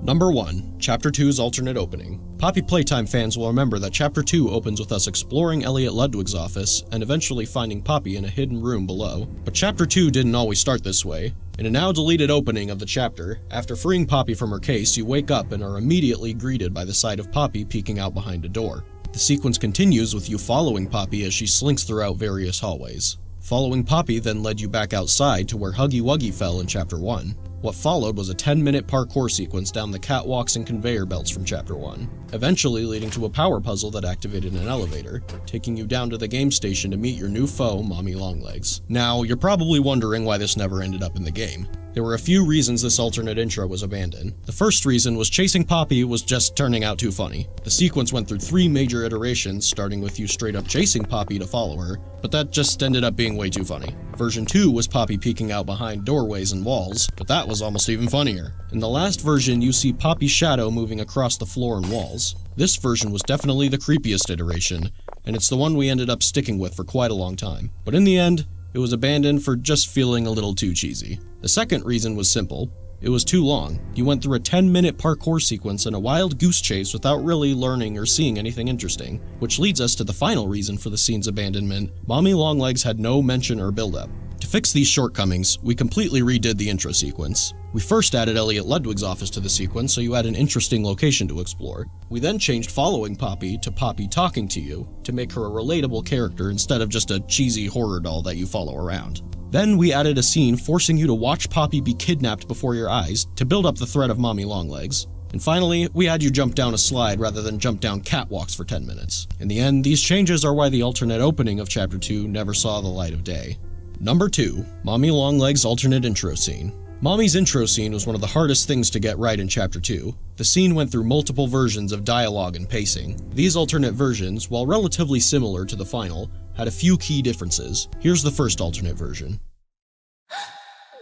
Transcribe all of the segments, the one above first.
Number 1. Chapter 2's alternate opening. Poppy Playtime fans will remember that Chapter 2 opens with us exploring Elliot Ludwig's office and eventually finding Poppy in a hidden room below. But Chapter 2 didn't always start this way. In a now deleted opening of the chapter, after freeing Poppy from her case, you wake up and are immediately greeted by the sight of Poppy peeking out behind a door. The sequence continues with you following Poppy as she slinks throughout various hallways. Following Poppy then led you back outside to where Huggy Wuggy fell in Chapter 1. What followed was a 10-minute parkour sequence down the catwalks and conveyor belts from Chapter 1, eventually leading to a power puzzle that activated an elevator, taking you down to the game station to meet your new foe, Mommy Longlegs. Now, you're probably wondering why this never ended up in the game. There were a few reasons this alternate intro was abandoned. The first reason was chasing Poppy was just turning out too funny. The sequence went through 3 major iterations, starting with you straight up chasing Poppy to follow her, but that just ended up being way too funny. Version 2 was Poppy peeking out behind doorways and walls, but that was almost even funnier. In the last version, you see Poppy's shadow moving across the floor and walls. This version was definitely the creepiest iteration, and it's the one we ended up sticking with for quite a long time. But in the end, it was abandoned for just feeling a little too cheesy. The second reason was simple. It was too long. You went through a 10-minute parkour sequence and a wild goose chase without really learning or seeing anything interesting, which leads us to the final reason for the scene's abandonment. Mommy Longlegs had no mention or build-up. To fix these shortcomings, we completely redid the intro sequence. We first added Elliot Ludwig's office to the sequence so you had an interesting location to explore. We then changed following Poppy to Poppy talking to you to make her a relatable character instead of just a cheesy horror doll that you follow around. Then we added a scene forcing you to watch Poppy be kidnapped before your eyes to build up the threat of Mommy Longlegs. And finally, we had you jump down a slide rather than jump down catwalks for 10 minutes. In the end, these changes are why the alternate opening of Chapter 2 never saw the light of day. Number 2. Mommy Longlegs' alternate intro scene. Mommy's intro scene was one of the hardest things to get right in Chapter 2. The scene went through multiple versions of dialogue and pacing. These alternate versions, while relatively similar to the final, had a few key differences. Here's the first alternate version.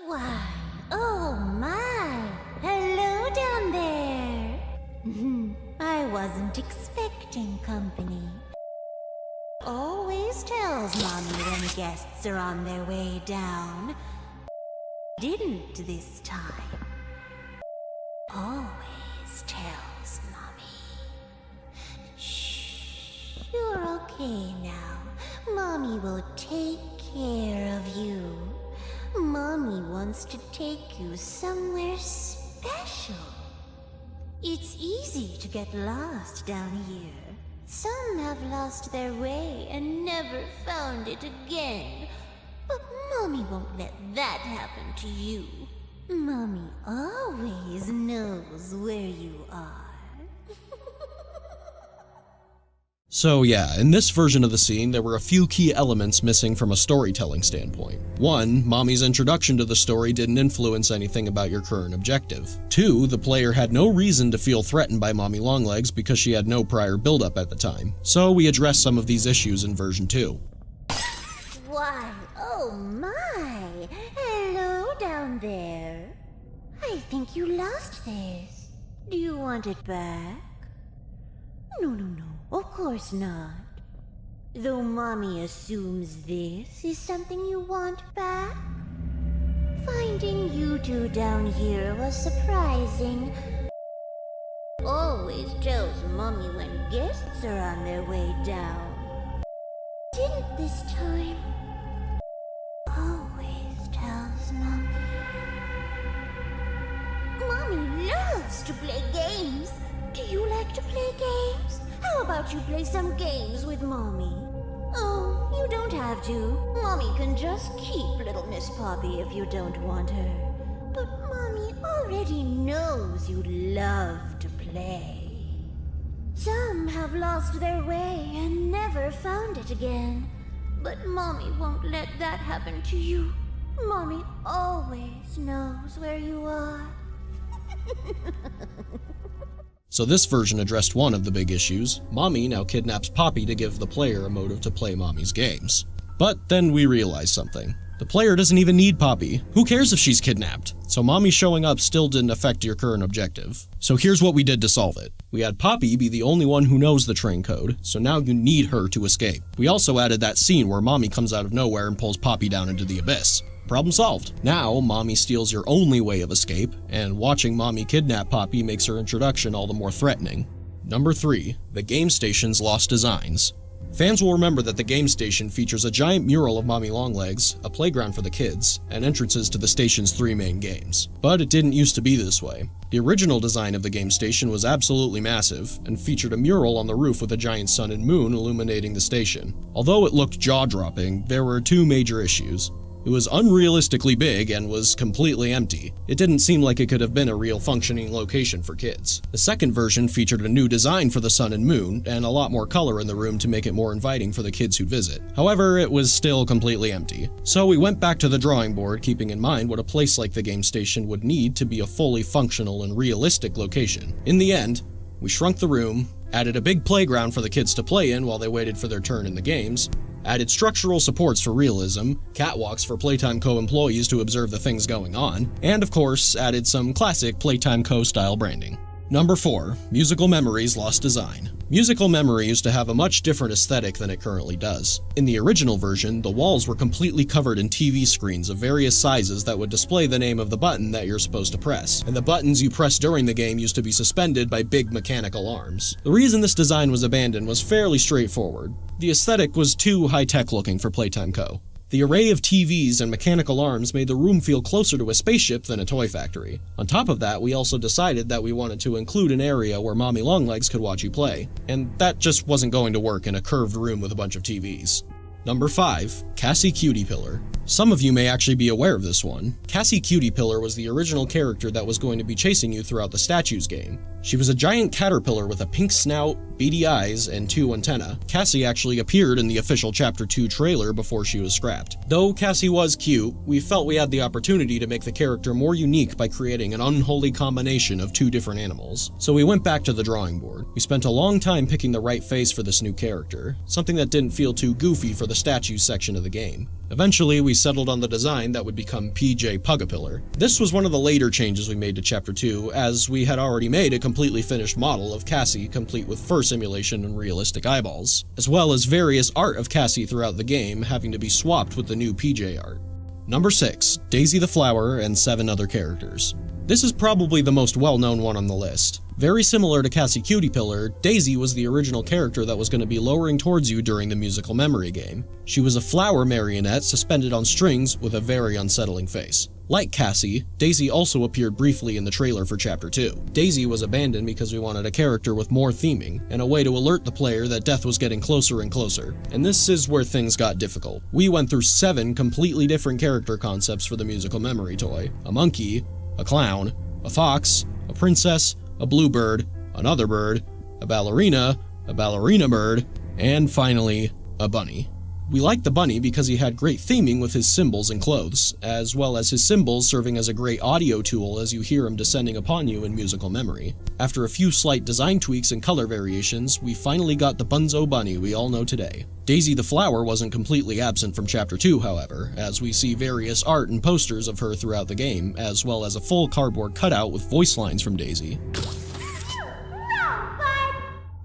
Why, oh my, hello down there. I wasn't expecting company. Always tells Mommy when guests are on their way down. Didn't this time. Always tells Mommy. Shh, you're okay now. Mommy will take care of you. Mommy wants to take you somewhere special. It's easy to get lost down here. Some have lost their way and never found it again. But Mommy won't let that happen to you. Mommy always knows where you are. So yeah, in this version of the scene, there were a few key elements missing from a storytelling standpoint. 1. Mommy's introduction to the story didn't influence anything about your current objective. 2. The player had no reason to feel threatened by Mommy Longlegs because she had no prior build-up at the time. So we addressed some of these issues in version 2. Why, oh my! Hello down there. I think you lost this. Do you want it back? No, of course not. Though Mommy assumes this is something you want back. Finding you two down here was surprising. Always tells Mommy when guests are on their way down. Didn't this time. Always tells Mommy. Mommy loves to play games. Do you like to play games? How about you play some games with Mommy? Oh, you don't have to. Mommy can just keep little Miss Poppy if you don't want her. But Mommy already knows you love to play. Some have lost their way and never found it again. But Mommy won't let that happen to you. Mommy always knows where you are. So this version addressed one of the big issues. Mommy now kidnaps Poppy to give the player a motive to play Mommy's games. But then we realized something. The player doesn't even need Poppy. Who cares if she's kidnapped? So Mommy showing up still didn't affect your current objective. So here's what we did to solve it. We had Poppy be the only one who knows the train code, so now you need her to escape. We also added that scene where Mommy comes out of nowhere and pulls Poppy down into the abyss. Problem solved. Now, Mommy steals your only way of escape, and watching Mommy kidnap Poppy makes her introduction all the more threatening. Number 3. The game station's lost designs. Fans will remember that the game station features a giant mural of Mommy Longlegs, a playground for the kids, and entrances to the station's 3 main games. But it didn't used to be this way. The original design of the game station was absolutely massive, and featured a mural on the roof with a giant sun and moon illuminating the station. Although it looked jaw-dropping, there were 2 major issues. It was unrealistically big and was completely empty. It didn't seem like it could have been a real functioning location for kids. The second version featured a new design for the sun and moon, and a lot more color in the room to make it more inviting for the kids who'd visit. However, it was still completely empty. So we went back to the drawing board, keeping in mind what a place like the game station would need to be a fully functional and realistic location. In the end, we shrunk the room, added a big playground for the kids to play in while they waited for their turn in the games, added structural supports for realism, catwalks for Playtime Co. employees to observe the things going on, and of course, added some classic Playtime Co. style branding. Number 4. Musical Memory's lost design. Musical Memory used to have a much different aesthetic than it currently does. In the original version, the walls were completely covered in TV screens of various sizes that would display the name of the button that you're supposed to press, and the buttons you press during the game used to be suspended by big mechanical arms. The reason this design was abandoned was fairly straightforward. The aesthetic was too high-tech looking for Playtime Co. The array of TVs and mechanical arms made the room feel closer to a spaceship than a toy factory. On top of that, we also decided that we wanted to include an area where Mommy Longlegs could watch you play, and that just wasn't going to work in a curved room with a bunch of TVs. Number 5. Cassie Cutie Pillar. Some of you may actually be aware of this one. Cassie Cutie Pillar was the original character that was going to be chasing you throughout the Statues game. She was a giant caterpillar with a pink snout, beady eyes, and 2 antennae. Cassie actually appeared in the official Chapter 2 trailer before she was scrapped. Though Cassie was cute, we felt we had the opportunity to make the character more unique by creating an unholy combination of 2 different animals. So we went back to the drawing board. We spent a long time picking the right face for this new character, something that didn't feel too goofy for the Statues section of the game. Eventually, we settled on the design that would become PJ Pugapillar. This was one of the later changes we made to Chapter 2, as we had already made a completely finished model of Cassie complete with fur simulation and realistic eyeballs, as well as various art of Cassie throughout the game having to be swapped with the new PJ art. Number 6. Daisy the Flower and 7 other characters. This is probably the most well-known one on the list. Very similar to Cassie Cutie Pillar, Daisy was the original character that was going to be lowering towards you during the Musical Memory game. She was a flower marionette suspended on strings with a very unsettling face. Like Cassie, Daisy also appeared briefly in the trailer for Chapter 2. Daisy was abandoned because we wanted a character with more theming, and a way to alert the player that death was getting closer and closer. And this is where things got difficult. We went through 7 completely different character concepts for the Musical Memory toy. A monkey, a clown, a fox, a princess, a bluebird, another bird, a ballerina bird, and finally, a bunny. We liked the bunny because he had great theming with his symbols and clothes, as well as his symbols serving as a great audio tool as you hear him descending upon you in Musical Memory. After a few slight design tweaks and color variations, we finally got the Bunzo bunny we all know today. Daisy the Flower wasn't completely absent from Chapter 2, however, as we see various art and posters of her throughout the game, as well as a full cardboard cutout with voice lines from Daisy.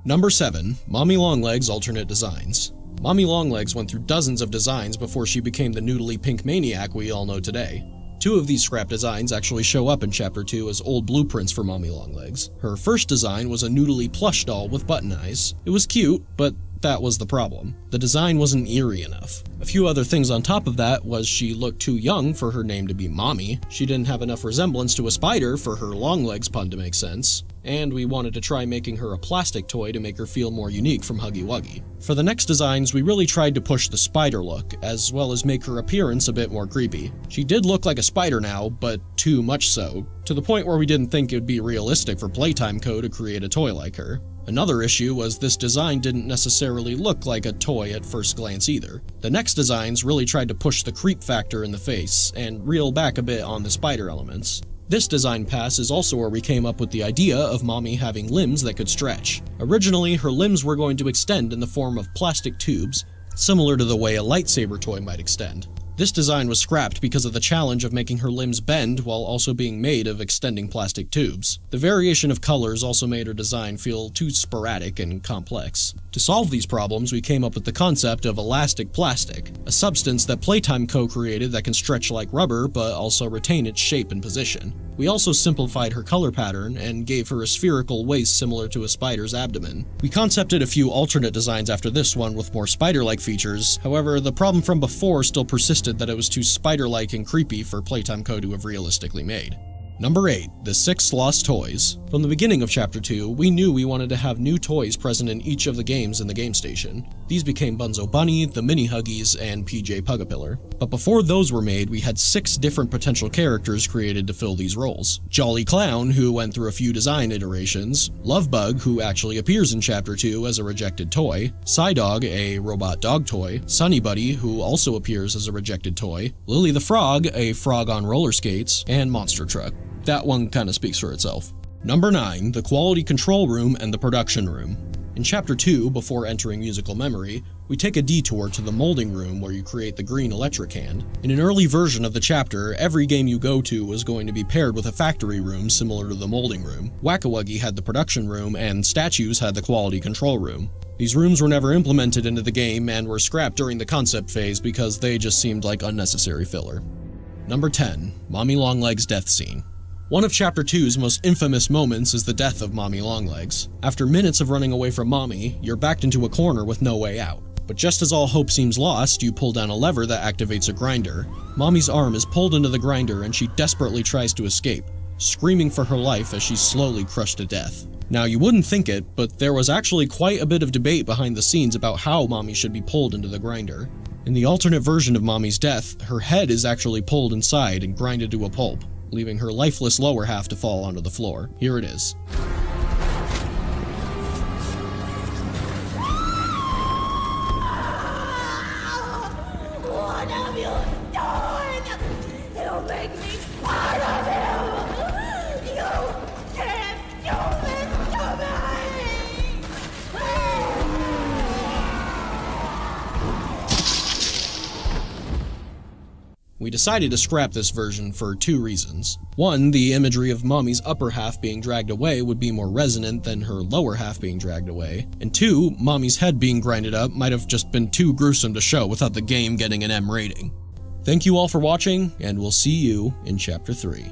Number 7. Mommy Longlegs alternate designs. Mommy Longlegs went through dozens of designs before she became the noodly pink maniac we all know today. 2 of these scrap designs actually show up in Chapter 2 as old blueprints for Mommy Longlegs. Her first design was a noodly plush doll with button eyes. It was cute, but that was the problem. The design wasn't eerie enough. A few other things on top of that was she looked too young for her name to be Mommy, she didn't have enough resemblance to a spider for her Longlegs pun to make sense, and we wanted to try making her a plastic toy to make her feel more unique from Huggy Wuggy. For the next designs, we really tried to push the spider look, as well as make her appearance a bit more creepy. She did look like a spider now, but too much so, to the point where we didn't think it would be realistic for Playtime Co. to create a toy like her. Another issue was this design didn't necessarily look like a toy at first glance either. The next designs really tried to push the creep factor in the face, and reel back a bit on the spider elements. This design pass is also where we came up with the idea of Mommy having limbs that could stretch. Originally, her limbs were going to extend in the form of plastic tubes, similar to the way a lightsaber toy might extend. This design was scrapped because of the challenge of making her limbs bend while also being made of extending plastic tubes. The variation of colors also made her design feel too sporadic and complex. To solve these problems, we came up with the concept of elastic plastic, a substance that Playtime co-created that can stretch like rubber but also retain its shape and position. We also simplified her color pattern and gave her a spherical waist similar to a spider's abdomen. We concepted a few alternate designs after this one with more spider-like features, however, the problem from before still persisted that it was too spider-like and creepy for Playtime Co. to have realistically made. Number 8. The 6 Lost Toys. From the beginning of Chapter 2, we knew we wanted to have new toys present in each of the games in the game station. These became Bunzo Bunny, the Mini Huggies, and PJ Pugapillar. But before those were made, we had 6 different potential characters created to fill these roles. Jolly Clown, who went through a few design iterations, Lovebug, who actually appears in Chapter 2 as a rejected toy, Psydog, a robot dog toy, Sunny Buddy, who also appears as a rejected toy, Lily the Frog, a frog on roller skates, and Monster Truck. That one kinda speaks for itself. Number 9. The Quality Control Room and the Production Room. In Chapter 2, before entering Musical Memory, we take a detour to the molding room where you create the green electric hand. In an early version of the chapter, every game you go to was going to be paired with a factory room similar to the molding room. Whack-A-Wuggy had the production room and Statues had the quality control room. These rooms were never implemented into the game and were scrapped during the concept phase because they just seemed like unnecessary filler. Number 10. Mommy Longlegs' Death Scene. One of Chapter 2's most infamous moments is the death of Mommy Longlegs. After minutes of running away from Mommy, you're backed into a corner with no way out. But just as all hope seems lost, you pull down a lever that activates a grinder. Mommy's arm is pulled into the grinder and she desperately tries to escape, screaming for her life as she's slowly crushed to death. Now you wouldn't think it, but there was actually quite a bit of debate behind the scenes about how Mommy should be pulled into the grinder. In the alternate version of Mommy's death, her head is actually pulled inside and grinded to a pulp, leaving her lifeless lower half to fall onto the floor. Here it is. What have you done? You make me part of you! You can't do this to me! We decided to scrap this version for 2 reasons. 1, the imagery of Mommy's upper half being dragged away would be more resonant than her lower half being dragged away. And 2, Mommy's head being grinded up might have just been too gruesome to show without the game getting an M rating. Thank you all for watching, and we'll see you in Chapter 3.